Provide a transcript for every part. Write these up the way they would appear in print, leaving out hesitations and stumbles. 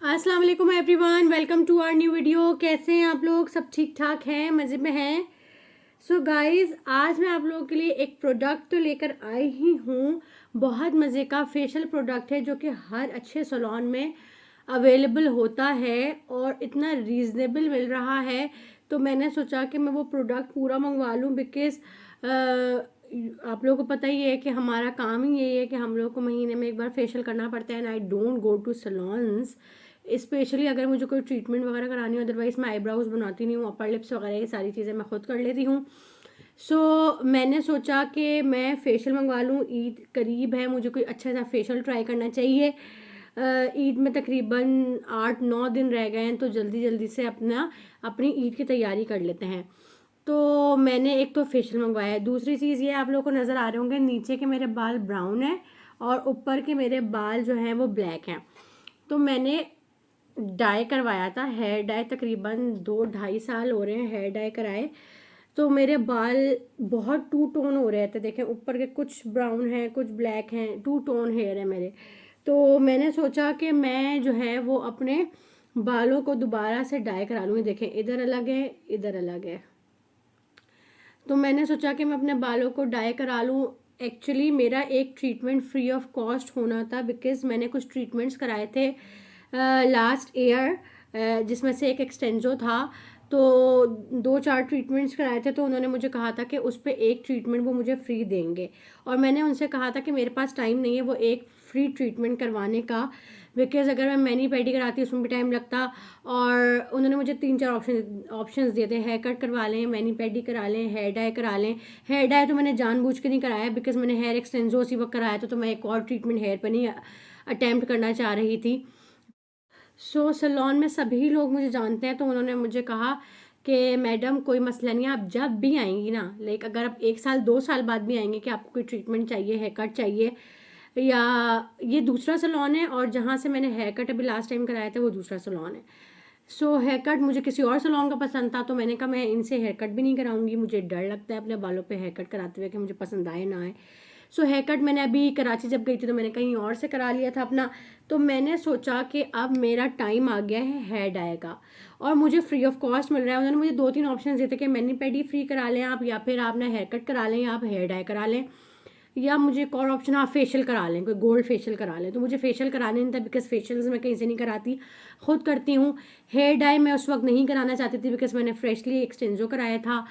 अस्सलाम वालेकुम everyone, welcome to our new video. कैसे हैं आप लोग? सब ठीक ठाक हैं, मज़े में हैं? सो गाइस, आज मैं आप लोगों के लिए एक प्रोडक्ट तो लेकर आई ही हूँ। बहुत मज़े का फेशियल प्रोडक्ट है जो कि हर अच्छे सैलून में अवेलेबल होता है और इतना रीज़नेबल मिल रहा है। तो मैंने सोचा कि मैं वो प्रोडक्ट पूरा मंगवा लूँ बिकॉज़ आप लोगों को पता ही है कि हमारा काम ही यही है कि हम लोग को महीने में एक बार फेशियल करना पड़ता है। And I don't go to salons, specially अगर मुझे कोई ट्रीटमेंट वगैरह करानी हो। अदरवाइज़ मैं आईब्रोज बनाती नहीं हूँ, अपर लिप्स वगैरह ये सारी चीज़ें मैं खुद कर लेती हूँ। मैंने सोचा कि मैं फेशियल मंगवा लूँ। ईद करीब है, मुझे कोई अच्छा सा फेशियल ट्राई करना चाहिए। ईद में तकरीबन 8-9 दिन रह गए हैं, तो जल्दी जल्दी से अपनी ईद की तैयारी कर लेते हैं। तो मैंने एक तो फेशियल मंगवाया है। दूसरी चीज़ ये, आप लोगों को नज़र आ रहे होंगे नीचे के मेरे बाल ब्राउन हैं और ऊपर के मेरे बाल जो हैं वो ब्लैक हैं। तो मैंने डाई करवाया था, हेयर डाई। तकरीबन 2-2.5 साल हो रहे हैं हेयर डाई कराए। तो मेरे बाल बहुत टू टोन हो रहे थे। देखें, ऊपर के कुछ ब्राउन हैं, कुछ ब्लैक हैं, टू टोन हेयर है मेरे। तो मैंने सोचा कि मैं जो है वो अपने बालों को दोबारा से डाई करा लूँगी। देखें, इधर अलग है, इधर अलग है। तो मैंने सोचा कि मैं अपने बालों को डाई करा लूँ। एक्चुअली मेरा एक ट्रीटमेंट फ्री ऑफ कॉस्ट होना था बिकॉज़ मैंने कुछ ट्रीटमेंट्स कराए थे लास्ट ईयर, जिसमें से एक एक्सटेंजो था। तो 2-4 ट्रीटमेंट्स कराए थे, तो उन्होंने मुझे कहा था कि उस पे एक ट्रीटमेंट वो मुझे फ्री देंगे। और मैंने उनसे कहा था कि मेरे पास टाइम नहीं है वो एक फ्री ट्रीटमेंट करवाने का, बिकॉज़ अगर मैं मैनी पेडी कराती उसमें भी टाइम लगता। और उन्होंने मुझे 3-4 ऑप्शंस दिए थे, हेयर कट करवा लें, मैनी पेडी करा लें, हेयर डाई करा लें। हेयर डाई तो मैंने जानबूझ के नहीं कराया बिकॉज़ मैंने हेयर एक्सटेंजो उसी वक्त कराया था, तो मैं एक और ट्रीटमेंट हेयर पर नहीं अटेम्प्ट करना चाह रही थी। सैलून में सभी लोग मुझे जानते हैं, तो उन्होंने मुझे कहा कि मैडम कोई मसला नहीं है, आप जब भी आएंगी ना, लाइक अगर आप 1 साल 2 साल बाद भी आएंगे कि आपको कोई ट्रीटमेंट चाहिए, हेयर कट चाहिए, या ये दूसरा सैलून है और जहाँ से मैंने हेयर कट अभी लास्ट टाइम कराया था वो दूसरा सैलून है। हेयर कट मुझे किसी और सैलून का पसंद था, तो मैंने कहा मैं इनसे हेयर कट भी नहीं कराऊंगी। मुझे डर लगता है अपने बालों पे हेयर कट कराते हुए कि मुझे पसंद आए ना आए। हेयर कट मैंने अभी कराची जब गई थी तो मैंने कहीं और से करा लिया था अपना। तो मैंने सोचा कि अब मेरा टाइम आ गया है हेयर डाई का, और मुझे फ्री ऑफ कॉस्ट मिल रहा है। उन्होंने मुझे 2-3 ऑप्शन दिए थे कि मैनी पेडी फ्री करा लें आप, या फिर आप ना हेयर कट करा लें, या आप हेयर डाई करा लें, या मुझे एक और ऑप्शन, आप फेशियल करा लें, कोई गोल्ड फेशियल करा लें। तो मुझे फेशियल कराने नहीं था बिकॉज फेशियल्स मैं कहीं से नहीं कराती, खुद करती हूँ। हेयर डाई मैं उस वक्त नहीं कराना चाहती थी बिकॉज मैंने फ्रेशली एक्सटेंजो कराया था।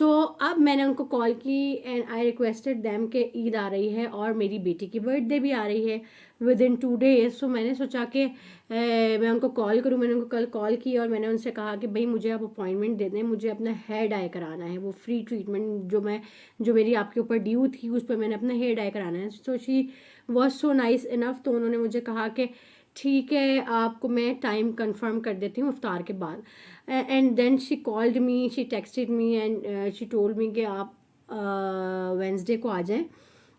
अब मैंने उनको कॉल की एंड आई रिक्वेस्टेड दैम के ईद आ रही है और मेरी बेटी की बर्थडे भी आ रही है विद इन 2 days। मैंने सोचा कि मैं उनको कॉल करूँ। मैंने उनको कल कॉल की और मैंने उनसे कहा कि भाई मुझे आप अपॉइंटमेंट दे दें, मुझे अपना हेयर डाई कराना है, वो फ्री ट्रीटमेंट जो मेरी आपके ऊपर ड्यू थी उस पर मैंने अपना हेयर डाई कराना है। She was so nice enough. तो उन्होंने मुझे कहा कि ठीक है, आपको मैं टाइम कंफर्म कर देती हूँ इफ्तार के बाद। And then she called me, she texted me and she told me कि आप वेंसडे को आ जाएं,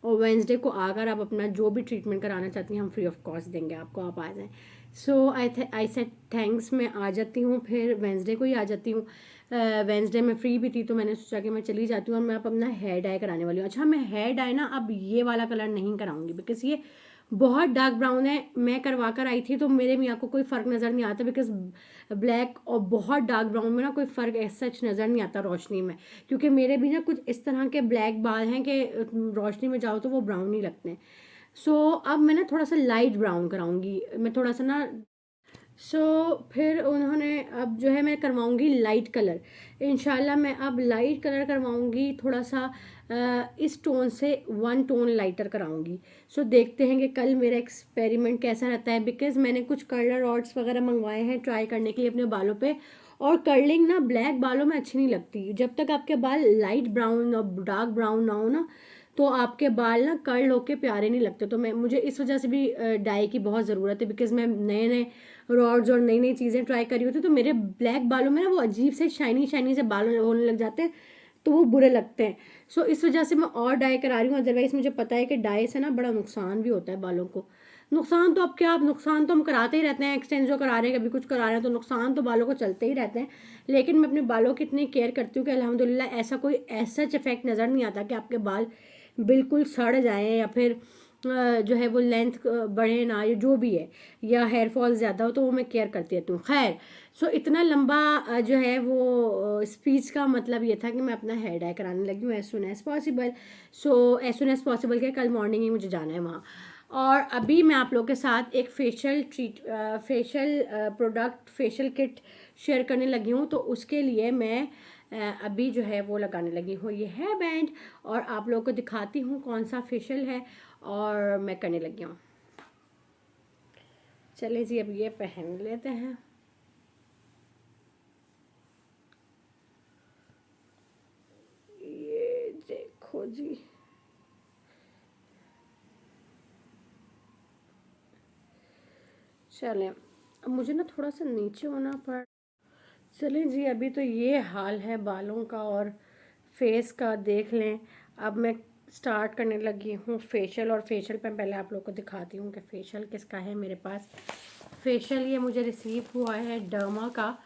और वेंसडे को आकर आप अपना जो भी ट्रीटमेंट कराना चाहती हैं हम फ्री ऑफ कॉस्ट देंगे आपको, आप आ जाएं। आई सेड थैंक्स, मैं आ जाती हूँ। फिर वेंसडे को ही आ जाती हूँ। वेंसडे में फ्री भी थी तो मैंने सोचा कि मैं चली जाती हूँ और मैं अब अपना हेयर डाई कराने वाली हूँ। अच्छा, मैं हेयर डाई ना अब ये वाला कलर नहीं कराऊंगी बिकॉज ये बहुत डार्क ब्राउन है। मैं करवा कर आई थी तो मेरे मियाँ को कोई फ़र्क नज़र नहीं आता बिकॉज ब्लैक और बहुत डार्क ब्राउन में ना कोई फ़र्क ऐसा सच नज़र नहीं आता रोशनी में, क्योंकि मेरे भी ना कुछ इस तरह के ब्लैक बाल हैं कि रोशनी में जाओ तो वो ब्राउन ही लगते हैं। अब मैं ना थोड़ा सा लाइट ब्राउन कराऊंगी, मैं थोड़ा सा ना। फिर उन्होंने अब जो है मैं करवाऊंगी लाइट कलर। इंशाल्लाह मैं अब लाइट कलर करवाऊंगी, थोड़ा सा इस टोन से 1 टोन लाइटर कराऊंगी। देखते हैं कि कल मेरा एक्सपेरिमेंट कैसा रहता है बिकॉज मैंने कुछ कर्लर रॉड्स वगैरह मंगवाए हैं ट्राई करने के लिए अपने बालों पे। और कर्लिंग ना ब्लैक बालों में अच्छी नहीं लगती। जब तक आपके बाल लाइट ब्राउन और डार्क ब्राउन ना हो ना, तो आपके बाल ना कर्ल होके प्यारे नहीं लगते। तो मुझे इस वजह से भी डाई की बहुत ज़रूरत है बिकॉज मैं नए नए रॉड्स और नई नई चीज़ें ट्राई करी होती, तो मेरे ब्लैक बालों में ना वो अजीब से शाइनी शाइनी से बाल होने लग जाते हैं, तो वो बुरे लगते हैं। इस वजह से मैं और डाई करा रही हूँ। अदरवाइज मुझे पता है कि डाई से ना बड़ा नुकसान भी होता है बालों को। नुकसान तो अब क्या, अब नुकसान तो हम कराते ही रहते हैं, एक्सटेंजो करा रहे हैं, कभी कुछ करा रहे हैं, तो नुकसान तो बालों को चलते ही रहते हैं। लेकिन मैं अपने बालों की इतनी केयर करती हूँ कि अल्हम्दुलिल्लाह ऐसा कोई ऐसा इफेक्ट नज़र नहीं आता कि आपके बाल बिल्कुल सड़ जाएं या फिर जो है वो लेंथ बढ़े ना, या जो भी है, या हेयर फॉल ज़्यादा हो, तो वो मैं केयर करती रहती हूँ। खैर, सो इतना लंबा जो है वो स्पीच का मतलब ये था कि मैं अपना हेयर डाई कराने लगी हूँ as soon as possible. So as soon as possible के कल मॉर्निंग ही मुझे जाना है वहाँ। और अभी मैं आप लोगों के साथ एक facial product, facial kit share करने लगी हूँ। तो उसके लिए मैं अभी जो है वो लगाने लगी हूँ ये हेयर बैंड, और आप लोगों को दिखाती हूँ कौन सा फेशियल है और मैं करने लगी हूँ। चलिए जी, अब ये पहन लेते हैं। ये देखो जी, चलें, अब मुझे ना थोड़ा सा नीचे होना पड़। चलें जी, अभी तो ये हाल है बालों का और फेस का, देख लें। अब मैं स्टार्ट करने लगी हूँ फेशियल, और फेशियल पे पहले आप लोग को दिखाती हूँ कि फेशियल किसका है मेरे पास। फेशियल ये मुझे रिसीव हुआ है डर्मा का,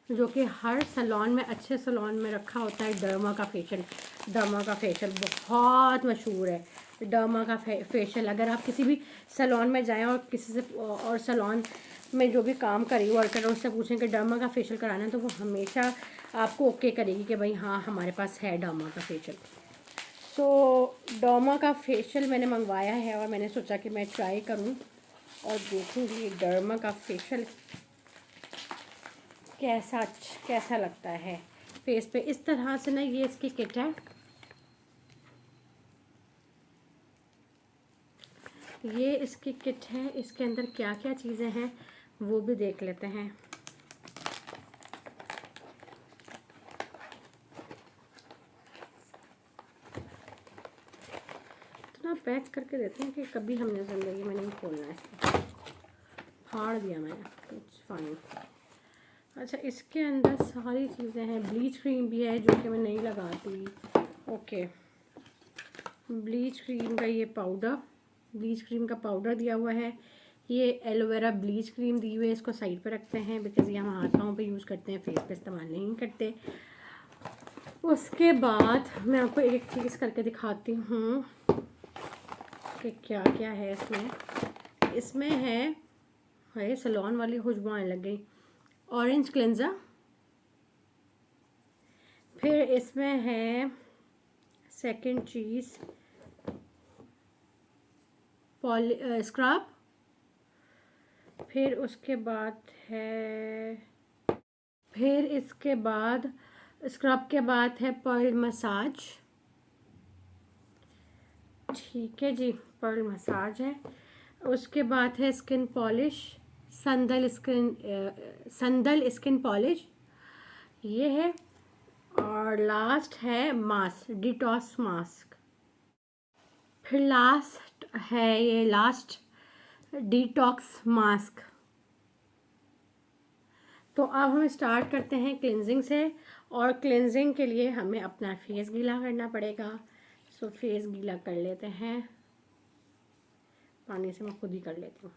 जो कि हर सैलून में, अच्छे सैलून में रखा होता है डर्मा का फेशियल। डर्मा का फेशियल बहुत मशहूर है। डर्मा का फेशियल, अगर आप किसी भी सैलून में जाएं और किसी से, और सैलून में जो भी काम करी वर्कर उससे पूछें कि डर्मा का फेशियल कराना है, तो वो हमेशा आपको ओके करेगी कि भाई हाँ हमारे पास है डर्मा का फेशियल। सो डर्मा का फेशियल मैंने मंगवाया है, और मैंने सोचा कि मैं ट्राई करूं और देखूंगी डर्मा का फेशियल कैसा कैसा लगता है फेस पे। इस तरह से ना, ये इसकी किट है। ये इसकी किट है, इसके अंदर क्या क्या चीज़ें हैं वो भी देख लेते हैं। इतना पैक करके देते हैं कि कभी हमने ज़िंदगी में नहीं खोलना है इसको। फाड़ दिया मैंने, इट्स फाइन। अच्छा, इसके अंदर सारी चीज़ें हैं। ब्लीच क्रीम भी है जो कि मैं नहीं लगाती। ओके, ब्लीच क्रीम का ये पाउडर, ब्लीच क्रीम का पाउडर दिया हुआ है। ये एलोवेरा ब्लीच क्रीम दी हुई है, इसको साइड पे रखते हैं बिकॉज़ ये हम हाथों पे यूज़ करते हैं, फेस पे इस्तेमाल नहीं करते। उसके बाद मैं आपको एक एक चीज़ करके दिखाती हूँ कि क्या क्या है इसमें। इसमें है सैलून वाली खुशबू आने लग गई, ऑरेंज क्लेंजर। फिर इसमें है सेकंड चीज़ स्क्रब। फिर उसके बाद है, फिर इसके बाद स्क्रब के बाद है पर्ल मसाज। ठीक है जी, पर्ल मसाज है। उसके बाद है स्किन पॉलिश, संदल स्किन पॉलिश ये है। और लास्ट है मास्क, डिटॉक्स मास्क। फिर लास्ट है ये लास्ट डिटॉक्स मास्क। तो अब हम स्टार्ट करते हैं क्लिनजिंग से, और क्लिनजिंग के लिए हमें अपना फेस गीला करना पड़ेगा। सो फेस गीला कर लेते हैं, पानी से मैं खुद ही कर लेती हूँ।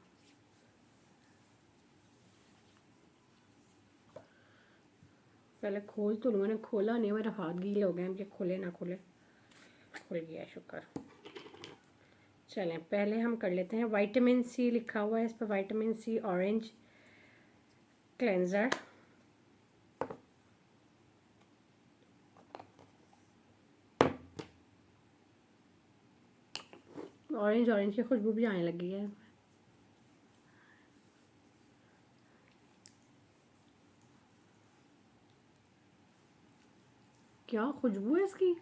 पहले खोल तो लूँ, मैंने खोला नहीं, मेरे हाथ गीले हो गए, मुझे खुले ना खुले। खुल गया, शुक्र। चलें, पहले हम कर लेते हैं, विटामिन सी लिखा हुआ है इस पर, vitamin C orange cleanser. Orange orange की खुशबू भी आने लगी है। क्या खुशबू है इसकी,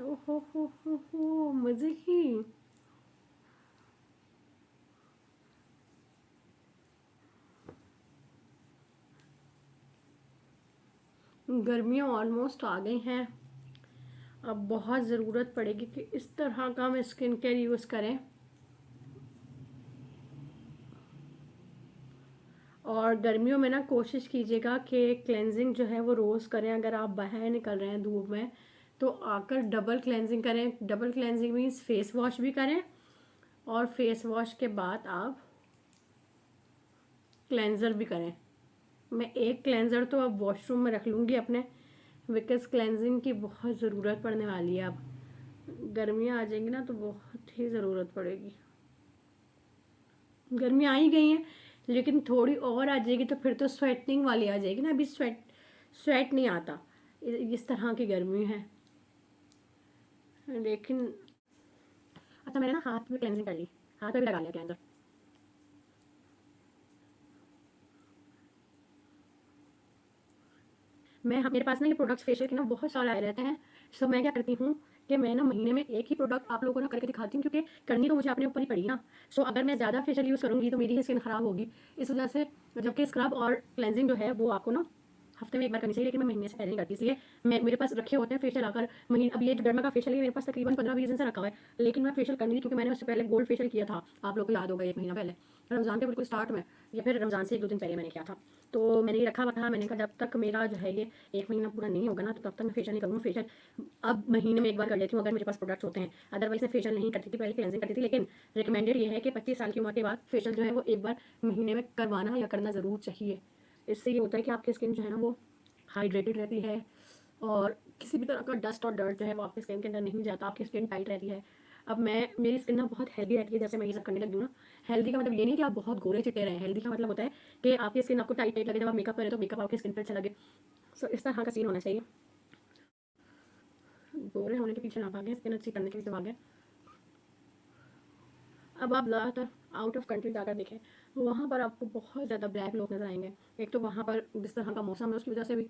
ओहो हो मज़े की। गर्मियाँ ऑलमोस्ट आ गई हैं, अब बहुत ज़रूरत पड़ेगी कि इस तरह का हम स्किन केयर यूज़ करें। और गर्मियों में ना कोशिश कीजिएगा कि क्लेंजिंग जो है वो रोज़ करें। अगर आप बाहर निकल रहे हैं धूप में, तो आकर डबल क्लेंजिंग करें। Double cleansing means face wash भी करें, और फेस वॉश के बाद आप क्लेंज़र भी करें। मैं एक क्लेंज़र तो अब वॉशरूम में रख लूँगी अपने, बिकॉज़ क्लेंजिंग की बहुत ज़रूरत पड़ने वाली है। अब गर्मियाँ आ जाएंगी ना तो बहुत ही ज़रूरत पड़ेगी। गर्मी आ ही गई है, लेकिन थोड़ी और आ जाएगी तो फिर तो स्वेटिंग वाली आ जाएगी ना। अभी स्वेट नहीं आता, इस तरह की गर्मी है। लेकिन अच्छा, मैंने ना हाथ में क्लेंजिंग कर ली, हाथ में भी लगा लिया क्लेंजर। मेरे पास ना ये प्रोडक्ट्स फेशियल के ना बहुत सारे आए रहते हैं। सो मैं क्या करती हूँ कि मैं ना महीने में एक ही प्रोडक्ट आप लोगों को ना करके दिखाती हूँ, क्योंकि करनी तो मुझे अपने ऊपर ही पड़ी ना। सो अगर मैं ज़्यादा फेशियल यूज़ करूँगी तो मेरी स्किन ख़राब होगी, इस वजह से। जबकि स्क्रब और क्लेंजिंग जो है वो आपको ना हफ्ते में एक बार करनी चाहिए, लेकिन मैं महीने से पहले नहीं करती, इसलिए मेरे पास रखे होते हैं फेशियल आकर महीने। अब ये जो डर्मा का फेशियल है मेरे पास तकरीबन 15-20 दिन से रखा हुआ है, लेकिन मैं फेशियल करनी थी क्योंकि मैंने उससे पहले गोल्ड फेशियल किया था, आप लोग को याद होगा, 1 महीना पहले रमज़ान के बिल्कुल स्टार्ट में, या फिर रमज़ान से 1-2 दिन पहले मैंने किया था। तो मैंने ये रखा हुआ था, मैंने कहा जब तक मेरा जो है ये 1 महीना पूरा नहीं होगा ना, तो तब तक मैं फेशियल नहीं करूँगी। फेशियल अब महीने में एक बार कर लेती हूँ अगर मेरे पास प्रोडक्ट्स होते हैं, अदरवाइज मैं फेशियल नहीं करती थी, पहले क्लेंजिंग करती थी। लेकिन रिकमेंडेड ये है कि 25 साल की उम्र के बाद फेशियल जो है वो एक बार महीने में करवाना या करना ज़रूर चाहिए। इससे ये होता है कि आपकी स्किन जो है ना वो हाइड्रेटेड रहती है, और किसी भी तरह का डस्ट और डर्ट जो है वो आपकी स्किन के अंदर नहीं जाता, आपकी स्किन टाइट रहती है। अब मेरी स्किन ना बहुत हेल्दी रहती है, जैसे मैं ये सब करने लगी हूँ ना। हेल्दी का मतलब ये नहीं कि आप बहुत गोरे चिट्टे रहें, हेल्दी का मतलब होता है कि आपकी स्किन आपको टाइट टाइट लगे, जब आप मेकअप करें तो मेकअप आपकी स्किन पर अच्छा लगे। सो इस तरह का सीन होना चाहिए। गोरे होने के पीछे ना भागें, स्किन अच्छी करने के पीछे भागें। अब आप ज़्यादातर आउट ऑफ कंट्री जाकर देखें, वहाँ पर आपको बहुत ज़्यादा ब्लैक लोग नजर आएंगे। एक तो वहाँ पर जिस तरह का मौसम है उसकी वजह से भी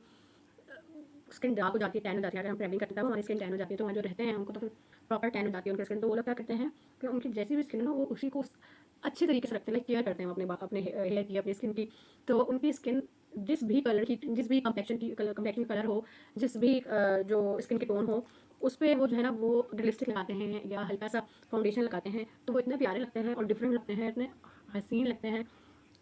स्किन डार्क हो जाती है, टैन हो जाती है। अगर हम ट्रैवलिंग करते हैं तो हमारी स्किन टैन हो जाती है, तो वहाँ जो रहते हैं उनको तो फिर प्रॉपर टैन हो जाती है उनकी स्किन। तो वो लोग क्या करते हैं कि उनकी जैसी भी स्किन है ना वो उसी को अच्छे तरीके से रखते हैं, लाइक केयर करते हैं अपने हेयर की, अपनी स्किन की। तो उनकी स्किन जिस भी कलर की, जिस भी कम्प्लेक्शन कलर हो, जिस भी जो स्किन के टोन हो, उस पर वो जो है ना वो लिपस्टिक लगाते हैं या हल्का सा फाउंडेशन लगाते हैं, तो वो इतने प्यारे लगते हैं और डिफरेंट लगते हैं, इतने हसीन लगते हैं।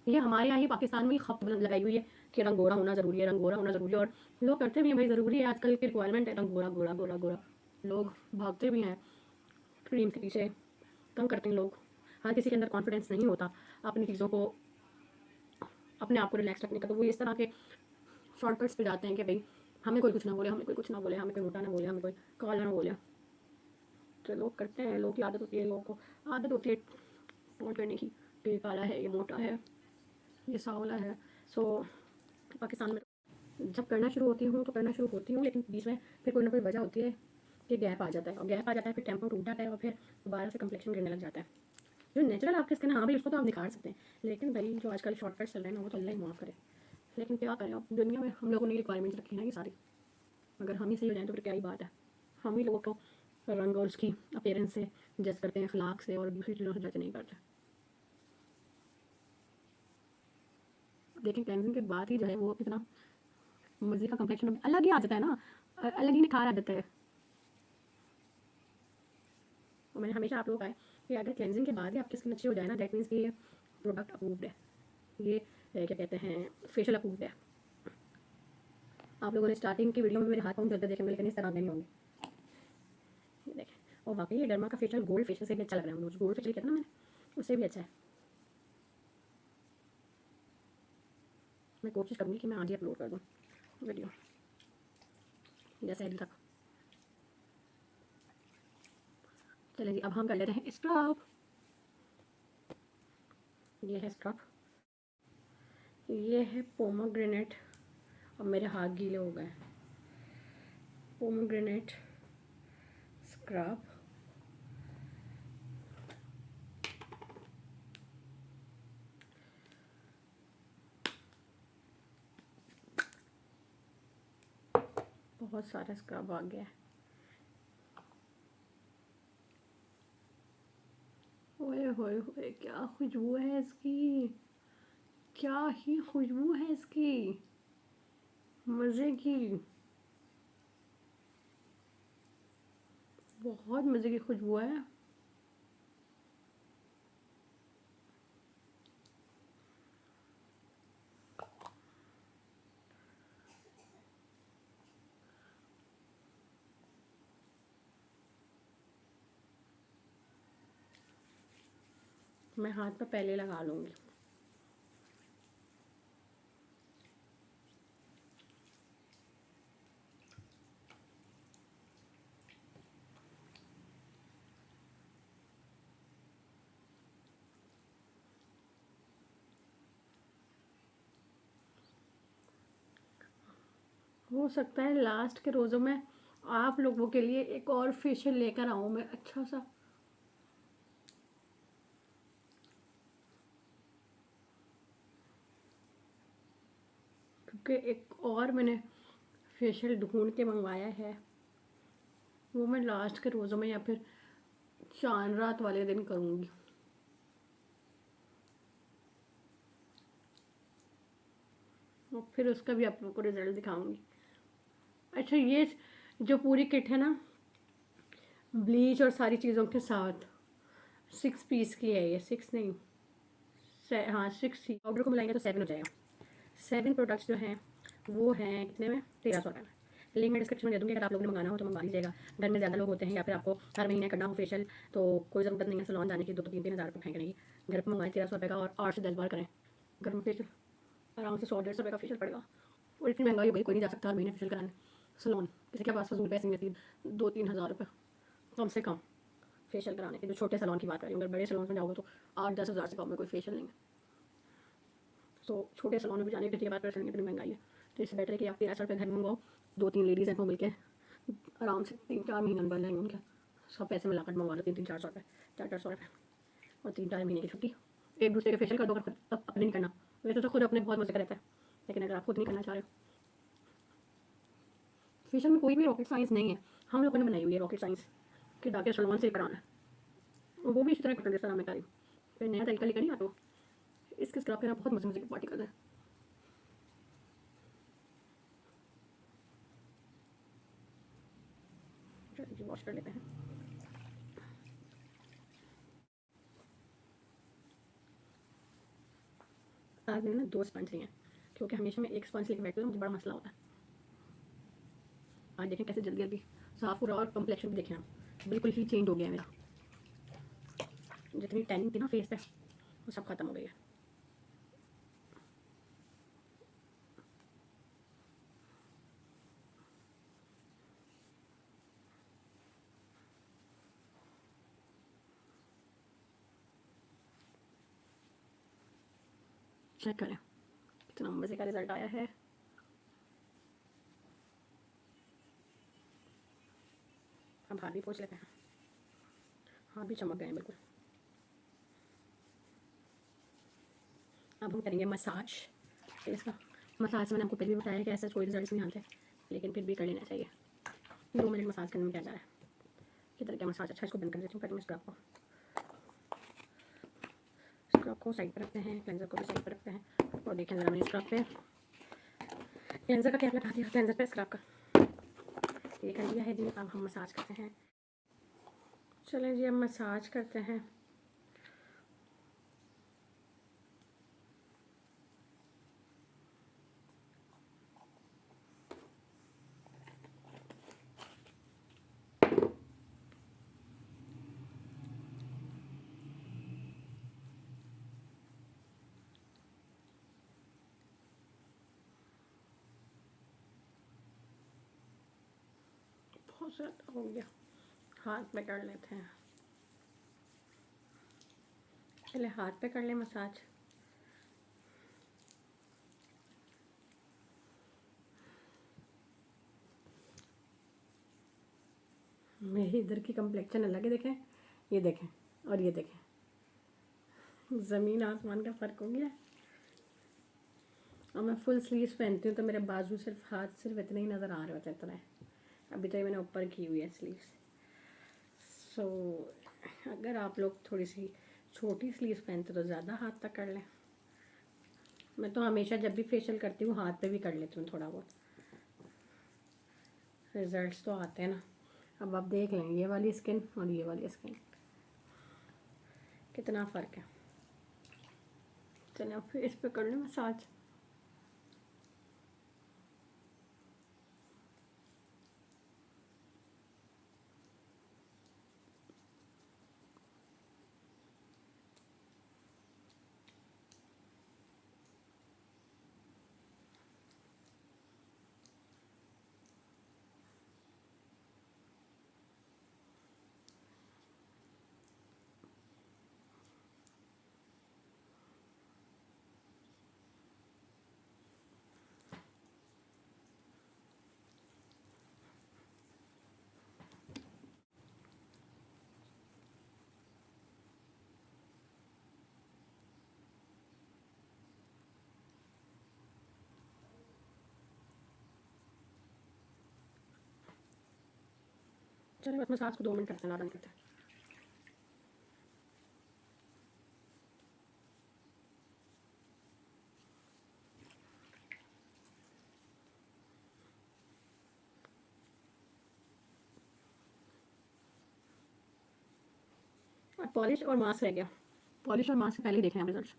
ये हमारे यहाँ ही पाकिस्तान में ही खप लगाई हुई है कि रंग गोरा होना ज़रूरी है, रंग गोरा होना ज़रूरी है, और लोग करते भी हैं, भाई ज़रूरी है, आजकल की रिक्वायरमेंट है, रंग गोरा गोरा गोरा गोरा। लोग भागते भी हैं क्रीम के पीछे, कम करते हैं लोग। हर किसी के अंदर कॉन्फिडेंस नहीं होता अपनी चीज़ों को, अपने आप को रिलैक्स रखने का, तो वो इस तरह के शॉर्टकट्स पे जाते हैं कि भाई हमें कोई कुछ ना बोले, हमें कोई कुछ ना बोले, हमें कोई मोटा ना बोले, हमें कोई काला ना बोले। तो लोग करते हैं, लोग की आदत होती है, लोगों को आदत होती है नोट करने की कि ये काला है, ये मोटा है, ये सांवला है। सो पाकिस्तान में जब करना शुरू होती हूँ तो करना शुरू होती हूँ, लेकिन बीच में फिर कोई ना कोई वजह होती है कि गैप आ जाता है, और गैप आ जाता है, फिर टेम्पो टूट जाता है, और फिर दोबारा से कम्प्लेक्शन गिरने लग जाता है। जो नेचुरल आपकी स्किन है, हाँ भाई उसको तो आप निखार सकते हैं, लेकिन भाई जो आजकल शॉर्टकट चल रहे हैं ना वो तो अल्लाह ही माफ़ करे। लेकिन क्या करें, अब दुनिया में हम लोगों ने रिक्वायरमेंट रखी है ना ये सारी, अगर हम ही सही हो जाएँ तो फिर क्या ही बात है। हम ही लोगों को रंग और उसकी अपीयरेंस से जज करते हैं, अखलाक से, और दूसरी चीज़ों से जज नहीं करते। लेकिन क्लेंजिंग के बाद ही जो है वो इतना मज़े का कम्प्लेक्शन अलग ही आ जाता है ना, अलग ही निखार आ जाता है। और मैंने हमेशा आप लोगों का है कि अगर क्लेंजिंग के बाद ही आपकी स्किन अच्छी हो जाए ना, दैट मीन्स कि ये प्रोडक्ट अप्रूव्ड है, ये क्या कहते हैं, फेशियल अप्रूव्ड है। आप लोगों ने स्टार्टिंग की वीडियो में मेरे हाथ पाँव जलते देखे, लेकिन इस तरह नहीं होंगे, ये देखें। और वाकई ये डर्मा का फेशियल गोल्ड फेशियल से भी अच्छा लग रहा है, मुझे गोल्ड फेशियल किया था ना मैंने, उससे भी अच्छा है। मैं कोशिश करूँगी कि मैं आज ही अपलोड कर दूँ वीडियो, जैसे अभी तक। चलिए जी, अब हम कर लेते हैं स्क्रब। ये है स्क्रब, ये है पोमोग्रेनेट, अब मेरे हाथ गीले हो गए। पोमोग्रेनेट स्क्रब, बहुत सारा स्क्रब आ गया है। ओए होए होए, क्या खुशबू है इसकी, क्या ही खुशबू है इसकी, मज़े की, बहुत मज़े की खुशबू है। मैं हाथ पे पहले लगा लूँगी। हो सकता है लास्ट के रोज़ों में आप लोगों के लिए एक और फेशियल लेकर आऊँ मैं अच्छा सा। क्योंकि एक और मैंने फेशियल ढूंढ के मंगवाया है, वो मैं लास्ट के रोज़ों में या फिर चांद रात वाले दिन करूँगी। और फिर उसका भी आप लोगों को रिजल्ट दिखाऊंगी। अच्छा, ये जो पूरी किट है ना, ब्लीच और सारी चीज़ों के साथ 6 पीस की है ये, 6 नहीं, हाँ 6 ही। पाउडर को मिलाएंगे तो 7 हो जाएगा। 7 प्रोडक्ट्स जो हैं वो हैं कितने में, 1300 रुपये में। लिंक मैं डिस्क्रिप्शन में दे दूँगी, अगर आप लोगों ने मंगाना हो तो मंगा लीजिएगा। घर में ज़्यादा लोग होते हैं या फिर आपको हर महीने करना हो फेशियल, तो कोई ज़रूरत नहीं है सैलून जाने की, 2-3 हज़ार रुपये फेंकने की। घर पर मंगाएं 1300 रुपये का और 8 से 10 बार करें घर में फेशियल। आराम से 100-150 रुपये का फेशियल पड़ेगा। और इतनी महंगाई हो गई, कोई नहीं जा सकता हर महीने फेशियल कराने सैलून। किसी के पास फजूल पैसे नहीं रहती, 2-3 हज़ार रुपये कम से कम फेशियल कराने के। जो छोटे सैलून की बात कर रही हूँ, अगर बड़े सैलून में जाओगे तो 8-10 हज़ार से कम में कोई फेशियल नहीं है। तो छोटे सैलून में भी जाने की किसी बात परेशानी, इतनी महंगाई है, तो इससे बेटर है कि आप 1300 रुपये घर में मंगाओ। 2-3 लेडीज़ हैं वो मिलकर आराम से 3-4 महीने बन जाएंगे उनके। सब पैसे मिलाकर मंगवा लो, 300-400 रुपये, 400 रुपये और 3-4 महीने की छुट्टी। एक दूसरे के फेशियल कर दो, अगर खुद अपने नहीं करना। वैसे तो खुद अपने बहुत मजे का रहता है, लेकिन अगर आप खुद नहीं करना चाह रहे हो, फेशियल में कोई भी रॉकेट साइंस नहीं है। हम लोगों ने बनाई हुई है रॉकेट साइंस कि जाके सैलून से कराना है, और वो भी इसी तरह कर जैसा मैं करी। फिर नया तरीका लेकर नहीं आता, इसके स्क्रब करना बहुत मजे की पार्टी करता है। वॉश कर लेते हैं। आज मैंने ना 2 स्पंज लिए हैं, क्योंकि हमेशा मैं एक स्पंज लेकर बैठती हूँ, मुझे बड़ा मसला होता है। आज देखें कैसे जल्दी जल्दी साफ हो रहा है, और कम्प्लेक्शन भी देखें आप, बिल्कुल ही चेंज हो गया है मेरा। जितनी टैनिंग थी ना फेस पे, वो सब खत्म हो गई है। चेक करें कितना मज़े का रिजल्ट आया है। अब हाथ भी पोंछ लेते हैं, हाथ भी चमक गए हैं बिल्कुल। अब हम करेंगे मसाज फेस का। मसाज मैंने आपको पहले भी बताया कि ऐसा कोई रिजल्ट नहीं आते, लेकिन फिर भी कर लेना चाहिए। 2 मिनट मसाज करने में क्या जा रहा है। किधर क्या मसाज। अच्छा, इसको बंद कर देती हूँ, पहले स्क्रब को साइड पर रखते हैं, क्लेंजर को भी साइड पर रखते हैं। और देखें ज़रा, मैंने स्क्रब पे क्लेंजर का कैप लगा दिया, क्लेंजर पे स्क्रब का ये कर दिया है जी। अब हम मसाज करते हैं। चलें जी, अब मसाज करते हैं। बहुत ज़्यादा हो गया, हाथ पे कर लेते हैं। पहले हाथ पे कर ले मसाज। मेरी इधर की कम्प्लेक्शन अलग है, देखें, ये देखें और ये देखें, ज़मीन आसमान का फ़र्क हो गया। और मैं फुल स्लीव्स पहनती हूँ तो मेरे बाजू सिर्फ हाथ सिर्फ इतने ही नज़र आ रहे होते हैं, इतना है। अभी तो ये मैंने ऊपर की हुई है स्लीव्स। सो अगर आप लोग थोड़ी सी छोटी स्लीव्स पहनते तो ज़्यादा हाथ तक कर लें। मैं तो हमेशा जब भी फेशियल करती हूँ हाथ पे भी कर लेती हूँ, थोड़ा बहुत रिजल्ट्स तो आते हैं ना। अब आप देख लें ये वाली स्किन और ये वाली स्किन, कितना फ़र्क है। चलिए अब फिर इस पर कर लें मसाज। चलो बस मसाज को 2 मिनट करते हैं, ज़्यादा नहीं करते। और पॉलिश और मास्क रह गया। पॉलिश और मास्क से पहले ही देखें आप रिजल्ट।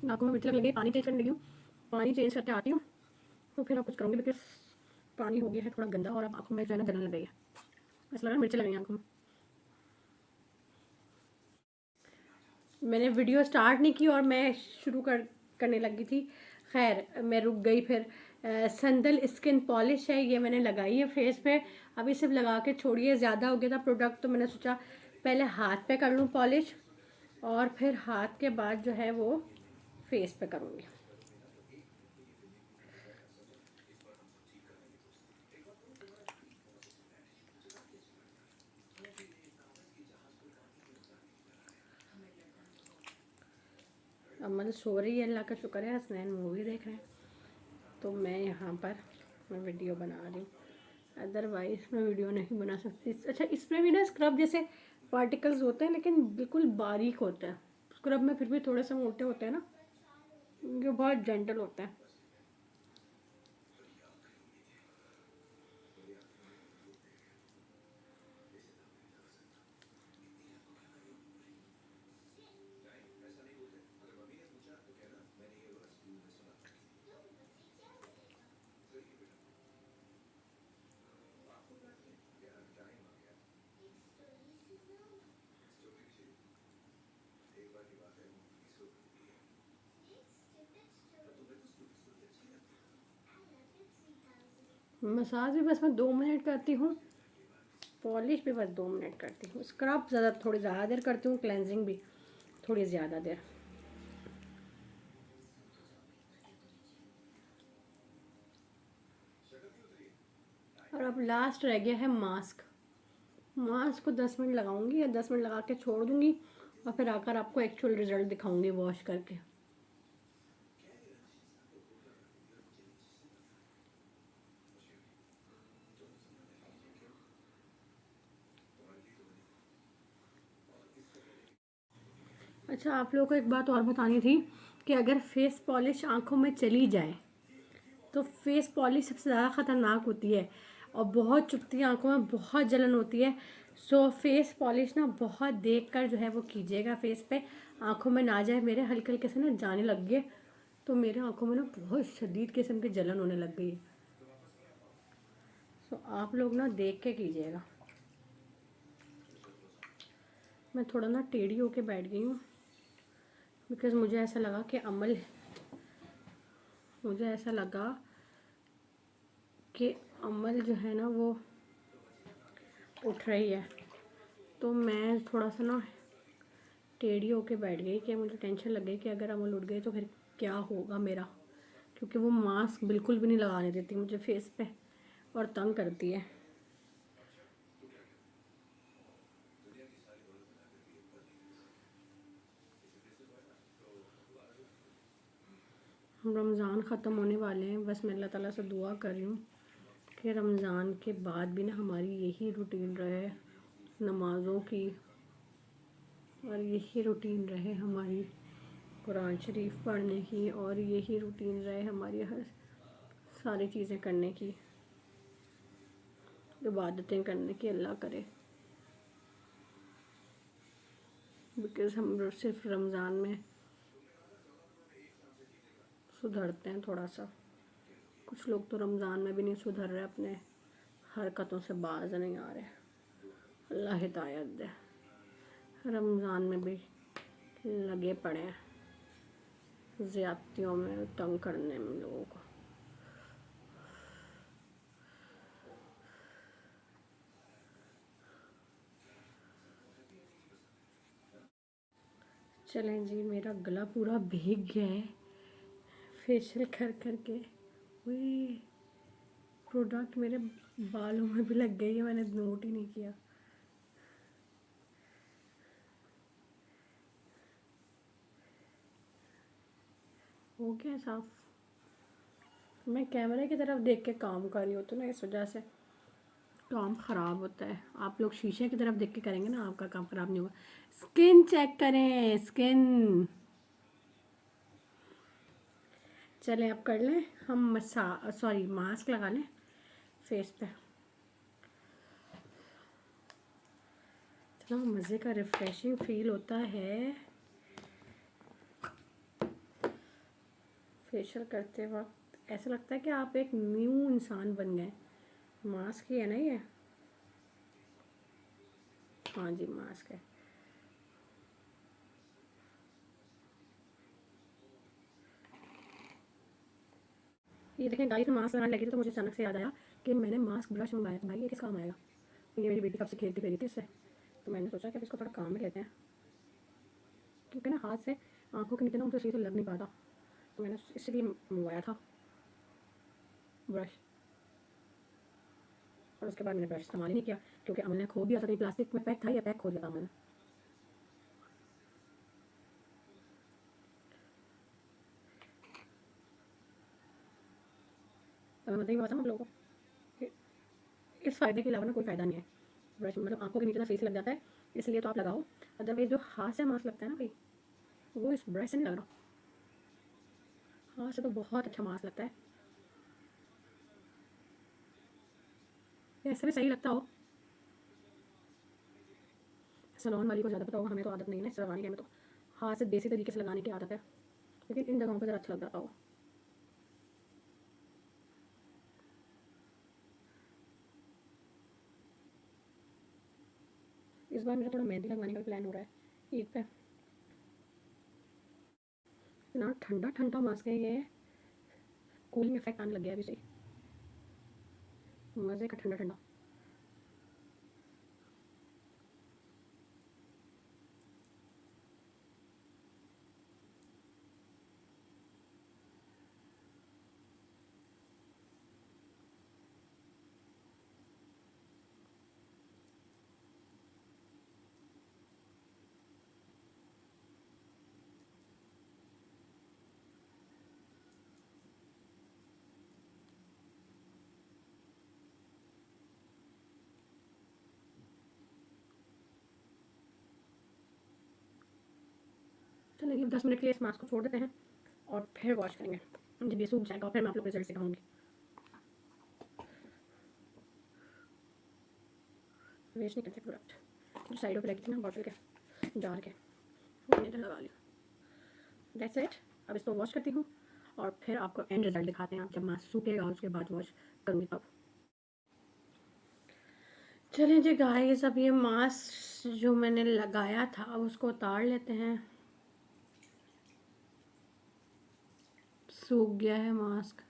आंखों में मिर्च लगी, पानी चेंज करने लगी हूँ। पानी चेंज करके आती हूँ तो फिर आप कुछ करूँगी, बिकॉज पानी हो गया है थोड़ा गंदा और अब आंखों में जो है ना जलने लग गई है। ऐसा लग रहा है मिर्च लग रही है आंखों में। मैंने वीडियो स्टार्ट नहीं की और मैं करने लगी थी। खैर मैं रुक गई फिर। संदल स्किन पॉलिश है, ये मैंने लगाई है फेस पे। अभी सिर्फ लगा के छोड़िए, ज़्यादा हो गया था प्रोडक्ट तो मैंने सोचा पहले हाथ पे कर लूँ पॉलिश और फिर हाथ के बाद जो है वो फेस पे करूँगी। अमल सो रही है, अल्लाह का शुक्र है। हसनैन मूवी देख रहे हैं तो मैं यहाँ पर मैं वीडियो बना रही हूँ, अदरवाइज मैं वीडियो नहीं बना सकती। अच्छा इसमें भी ना स्क्रब जैसे पार्टिकल्स होते हैं लेकिन बिल्कुल बारीक होते हैं। स्क्रब में फिर भी थोड़े से मोटे होते हैं ना, जो बहुत जेंटल होते हैं। मसाज भी बस मैं 2 मिनट करती हूँ, पॉलिश भी बस 2 मिनट करती हूँ, स्क्रब थोड़ी ज़्यादा देर करती हूँ, क्लेंजिंग भी थोड़ी ज़्यादा देर। और अब लास्ट रह गया है मास्क। मास्क को 10 मिनट लगाऊंगी या 10 मिनट लगा के छोड़ दूंगी और फिर आकर आपको एक्चुअल रिजल्ट दिखाऊंगी वॉश करके। अच्छा आप लोगों को एक बात और बतानी थी कि अगर फेस पॉलिश आंखों में चली जाए तो फेस पॉलिश सबसे ज़्यादा ख़तरनाक होती है और बहुत चुभती है, आंखों में बहुत जलन होती है। सो फेस पॉलिश ना बहुत देख कर जो है वो कीजिएगा फेस पे, आंखों में ना जाए। मेरे हल्के हल्के से ना जाने लग गए तो मेरे आंखों में ना बहुत शदीद किस्म की जलन होने लग गई है। सो आप लोग ना देख के कीजिएगा। मैं थोड़ा ना टेढ़ी होके बैठ गई हूँ बिकॉज़ मुझे ऐसा लगा कि अमल जो है ना वो उठ रही है तो मैं थोड़ा सा ना टेढ़ी होके बैठ गई कि मुझे टेंशन लग गई कि अगर अमल उठ गई तो फिर क्या होगा मेरा, क्योंकि वो मास्क बिल्कुल भी नहीं लगाने देती मुझे फेस पे और तंग करती है। रमज़ान ख़त्म होने वाले हैं, बस मैं अल्लाह ताला से दुआ कर रही हूँ कि रमज़ान के बाद भी ना हमारी यही रूटीन रहे नमाज़ों की और यही रूटीन रहे हमारी कुरान शरीफ पढ़ने की और यही रूटीन रहे हमारी हर सारी चीज़ें करने की, इबादतें करने की अल्लाह करे। बिकॉज़ हम सिर्फ रमज़ान में सुधरते हैं थोड़ा सा, कुछ लोग तो रमज़ान में भी नहीं सुधर रहे, अपने हरकतों से बाज नहीं आ रहे। अल्लाह हिदायत दे। रमज़ान में भी लगे पड़े हैं ज़्यादतियों में, तंग करने में लोगों को। चलें जी, मेरा गला पूरा भीग गया है फेशियल कर करके। वही प्रोडक्ट मेरे बालों में भी लग गई है, मैंने नोट ही नहीं किया। हो गया साफ। मैं कैमरे की तरफ देख के काम कर रही हूँ तो ना, इस वजह से काम ख़राब होता है। आप लोग शीशे की तरफ देख के करेंगे ना, आपका काम ख़राब नहीं होगा। स्किन चेक करें, स्किन। चले अब कर लें हम मास्क लगा लें फेस पे। इतना मज़े का रिफ्रेशिंग फील होता है फेशियल करते वक्त। ऐसा लगता है कि आप एक न्यू इंसान बन गए। मास्क ही है ना ये? हाँ जी, मास्क है। ये देखें गाइस, मास्क लगाने लगी थी तो मुझे अचानक से याद आया कि मैंने मास्क ब्रश मंगाया था। भाई ये किस काम आएगा? ये मेरी बेटी कब से खेलती फिर थी इससे, तो मैंने सोचा कि अब इसको थोड़ा काम में लेते हैं, क्योंकि ना हाथ से आंखों के नीचे ना उनसे सही से लग नहीं पाता, तो मैंने इसलिए मंगवाया था ब्रश। और उसके बाद मैंने ब्रश इस्तेमाल ही नहीं किया, क्योंकि अमल ने खो दिया था। तो प्लास्टिक में पैक था, ये पैक खो दिया था अमल ने। तो मैं मतलब ये बताऊँ आप लोगों को, इस फ़ायदे के अलावा ना कोई फ़ायदा नहीं है। ब्रश मतलब आंखों के नीचे ना सही से लग जाता है, इसलिए तो आप लगाओ। अदरवाइज जो हाथ से मास्क लगता है ना भाई, वो इस ब्रश से नहीं लग रहा। हाथ से तो बहुत अच्छा मास्क लगता है। ऐसे भी सही लगता हो, सलोन वाली को ज़्यादा पता होगा, हमें तो आदत नहीं है ना इस लगाने की। हमें तो हाथ से देसी तरीके से लगाने की आदत है, लेकिन इन जगहों पर ज़रा अच्छा लग जाता हो। इस बार मेरा थोड़ा मेहंदी लगवाने का प्लान हो रहा है ईद पे। इतना ठंडा ठंडा मास्क है ये, कूलिंग इफेक्ट आने लग गया अभी से, मज़े का ठंडा ठंडा। चलिए 10 मिनट के लिए इस मास्क को छोड़ देते हैं और फिर वॉश करेंगे। जब ये सूख जाएगा फिर मैं आप लोग रिजल्ट दिखाऊंगी। वेस्ट नहीं करते प्रोडक्ट, जो साइडों पे लगी थी ना बॉटल के जार के, वो इधर लगा ली। That's it. अब इसको वॉश करती हूँ और फिर आपको एंड रिजल्ट दिखाते हैं। जब मास्क सूखेगा उसके बाद वॉश करूँगी तब। चलें जी गाइस, अब ये मास्क जो मैंने लगाया था अब उसको उतार लेते हैं। सूख गया है मास्क।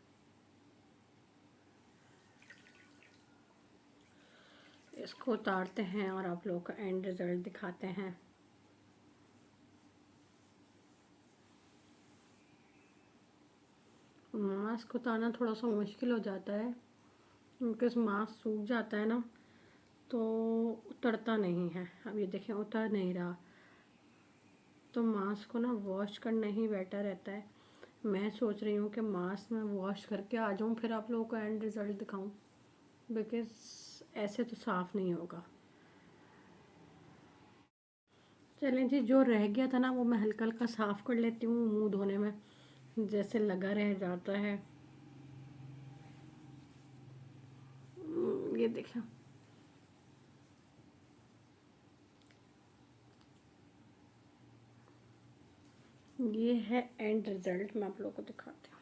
इसको उतारते हैं और आप लोगों का एंड रिजल्ट दिखाते हैं। मास्क उतारना थोड़ा सा मुश्किल हो जाता है, क्योंकि इस मास्क सूख जाता है ना तो उतरता नहीं है। अब ये देखें उतर नहीं रहा, तो मास्क को ना वॉश करना ही बेटर रहता है। मैं सोच रही हूँ कि मास्क मैं वॉश करके आ जाऊँ फिर आप लोगों को एंड रिज़ल्ट दिखाऊँ, बिकॉज़ ऐसे तो साफ़ नहीं होगा। चलें जी, जो रह गया था ना वो मैं हल्का हल्का साफ़ कर लेती हूँ मुंह धोने में, जैसे लगा रह जाता है। ये देखिए, ये है एंड रिज़ल्ट। मैं आप लोगों को दिखाती हूँ।